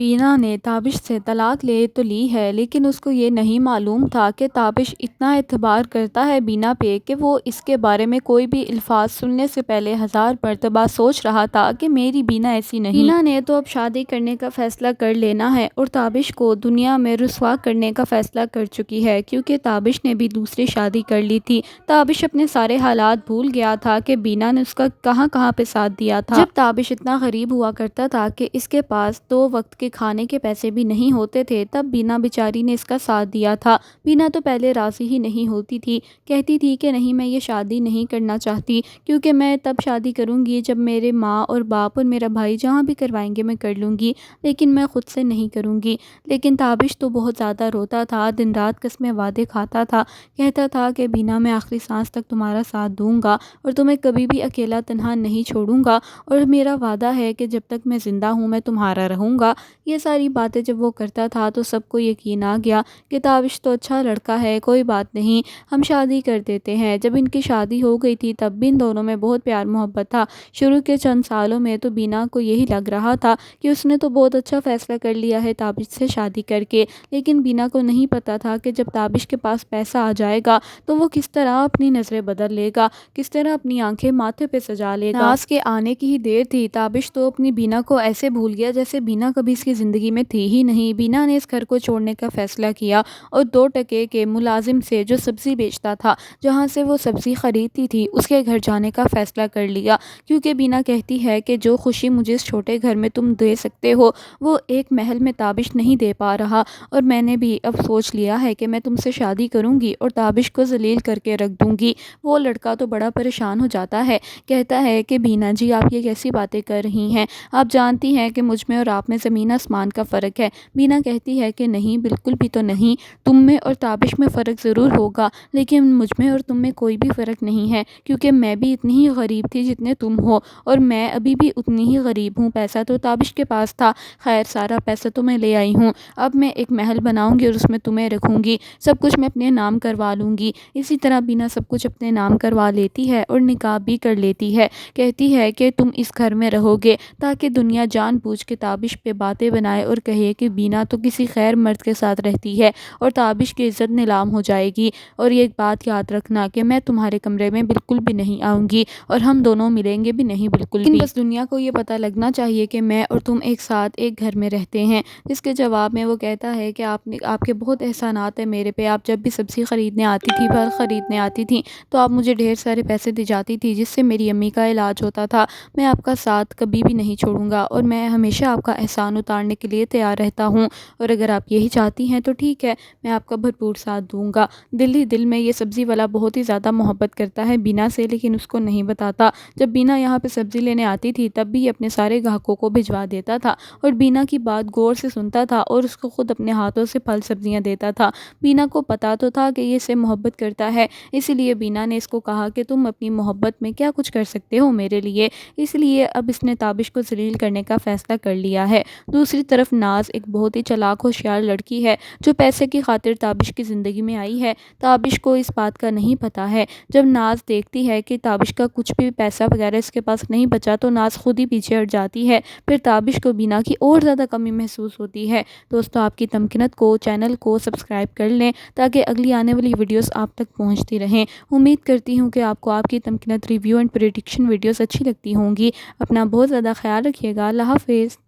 بینا نے تابش سے طلاق لے تو لی ہے، لیکن اس کو یہ نہیں معلوم تھا کہ تابش اتنا اعتبار کرتا ہے بینا پہ کہ وہ اس کے بارے میں کوئی بھی الفاظ سننے سے پہلے 1000 مرتبہ سوچ رہا تھا کہ میری بینا ایسی نہیں۔ بینا نے تو اب شادی کرنے کا فیصلہ کر لینا ہے اور تابش کو دنیا میں رسوا کرنے کا فیصلہ کر چکی ہے، کیونکہ تابش نے بھی دوسری شادی کر لی تھی۔ تابش اپنے سارے حالات بھول گیا تھا کہ بینا نے اس کا کہاں کہاں پہ ساتھ دیا تھا۔ جب تابش اتنا غریب ہوا کرتا تھا کہ اس کے پاس 2 وقت کے کھانے کے پیسے بھی نہیں ہوتے تھے، تب بینا بیچاری نے اس کا ساتھ دیا تھا۔ بینا تو پہلے راضی ہی نہیں ہوتی تھی، کہتی تھی کہ نہیں، میں یہ شادی نہیں کرنا چاہتی، کیونکہ میں تب شادی کروں گی جب میرے ماں اور باپ اور میرا بھائی جہاں بھی کروائیں گے میں کر لوں گی، لیکن میں خود سے نہیں کروں گی۔ لیکن تابش تو بہت زیادہ روتا تھا، دن رات قسمیں وعدے کھاتا تھا، کہتا تھا کہ بینا میں آخری سانس تک تمہارا ساتھ دوں گا اور تمہیں کبھی بھی اکیلا تنہا نہیں چھوڑوں گا، اور میرا وعدہ ہے کہ جب تک میں زندہ ہوں میں تمہارا رہوں گا۔ یہ ساری باتیں جب وہ کرتا تھا تو سب کو یقین آ گیا کہ تابش تو اچھا لڑکا ہے، کوئی بات نہیں، ہم شادی کر دیتے ہیں۔ جب ان کی شادی ہو گئی تھی تب بھی ان دونوں میں بہت پیار محبت تھا۔ شروع کے چند سالوں میں تو بینا کو یہی لگ رہا تھا کہ اس نے تو بہت اچھا فیصلہ کر لیا ہے تابش سے شادی کر کے، لیکن بینا کو نہیں پتا تھا کہ جب تابش کے پاس پیسہ آ جائے گا تو وہ کس طرح اپنی نظریں بدل لے گا، کس طرح اپنی آنکھیں ماتھے پہ سجا لے گا۔ ناز کے آنے کی ہی دیر تھی، تابش تو اپنی بینا کو ایسے بھول گیا جیسے بینا کبھی اس کی زندگی میں تھی ہی نہیں۔ بینا نے اس گھر کو چھوڑنے کا فیصلہ کیا اور 2 ٹکے کے ملازم سے، جو سبزی بیچتا تھا، جہاں سے وہ سبزی خریدتی تھی، اس کے گھر جانے کا فیصلہ کر لیا، کیونکہ بینا کہتی ہے کہ جو خوشی مجھے اس چھوٹے گھر میں تم دے سکتے ہو وہ ایک محل میں تابش نہیں دے پا رہا، اور میں نے بھی اب سوچ لیا ہے کہ میں تم سے شادی کروں گی اور تابش کو ذلیل کر کے رکھ دوں گی۔ وہ لڑکا تو بڑا پریشان ہو جاتا ہے، کہتا ہے کہ بینا جی، آپ یہ کیسی باتیں کر رہی ہیں، آپ جانتی ہیں کہ مجھ میں اور آپ میں زمین آسمان کا فرق ہے۔ بینا کہتی ہے کہ نہیں، بالکل بھی تو نہیں، تم میں اور تابش میں فرق ضرور ہوگا، لیکن مجھ میں اور تم میں کوئی بھی فرق نہیں ہے، کیونکہ میں بھی اتنی ہی غریب تھی جتنے تم ہو، اور میں ابھی بھی اتنی ہی غریب ہوں۔ پیسہ تو تابش کے پاس تھا، خیر سارا پیسہ تو میں لے آئی ہوں، اب میں ایک محل بناؤں گی اور اس میں تمہیں رکھوں گی، سب کچھ میں اپنے نام کروا لوں گی۔ اسی طرح بینا سب کچھ اپنے نام کروا لیتی ہے اور نکاح بھی کر لیتی ہے۔ کہتی ہے کہ تم اس گھر میں رہو گے تاکہ دنیا جان بوجھ کے تابش پہ باتیں بنائے اور کہے کہ بینا تو کسی غیر مرد کے ساتھ رہتی ہے اور تابش کی عزت نیلام ہو جائے گی، اور یہ بات یاد رکھنا کہ میں تمہارے کمرے میں بالکل بھی نہیں آؤں گی اور ہم دونوں ملیں گے بھی نہیں، بالکل بھی۔ بس دنیا کو یہ پتہ لگنا چاہیے کہ میں اور تم ایک ساتھ ایک گھر میں رہتے ہیں۔ اس کے جواب میں وہ کہتا ہے کہ آپ کے بہت احسانات ہیں میرے پہ، آپ جب بھی سبزی خریدنے آتی تھی، پھل خریدنے آتی تھی تو آپ مجھے ڈھیر سارے پیسے دی جاتی تھی جس سے میری امی کا علاج ہوتا تھا۔ میں آپ کا ساتھ کبھی بھی نہیں چھوڑوں گا اور میں ہمیشہ آپ کا احسان اتارنے کے لیے تیار رہتا ہوں، اور اگر آپ یہی چاہتی ہیں تو ٹھیک ہے، میں آپ کا بھرپور ساتھ دوں گا۔ دل ہی دل میں یہ سبزی والا بہت ہی زیادہ محبت کرتا ہے بینا سے، لیکن اس کو نہیں بتاتا۔ جب بینا یہاں پہ سبزی لینے آتی تھی تب بھی یہ اپنے سارے گاہکوں کو بھجوا دیتا تھا اور بینا کی بات غور سے سنتا تھا اور اس کو خود اپنے ہاتھوں سے پھل سبزیاں دیتا تھا۔ بینا کو پتا تو تھا کہ یہ اسے محبت کرتا ہے، اسی لیے بینا نے اس کو کہا کہ تم اپنی محبت میں کیا کچھ کر سکتے ہو میرے لیے، اس لیے اب اس نے تابش کو ذلیل کرنے کا فیصلہ کر لیا ہے۔ دوسری طرف ناز ایک بہت ہی چالاک ہوشیار لڑکی ہے جو پیسے کی خاطر تابش کی زندگی میں آئی ہے۔ تابش کو اس بات کا نہیں پتا ہے۔ جب ناز دیکھتی ہے کہ تابش کا کچھ بھی پیسہ وغیرہ اس کے پاس نہیں بچا تو ناز خود ہی پیچھے ہٹ جاتی ہے، پھر تابش کو بینا کی اور زیادہ کمی محسوس ہوتی ہے۔ دوستو، آپ کی تمکنت کو چینل کو سبسکرائب کر لیں تاکہ اگلی آنے والی ویڈیوز آپ تک پہنچتی رہیں۔ امید کرتی ہوں کہ آپ کو آپ کی تمکنت ریویو اینڈ پریڈکشن ویڈیوز اچھی لگتی ہوں گی۔ اپنا بہت زیادہ خیال رکھیے گا۔ اللہ حافظ۔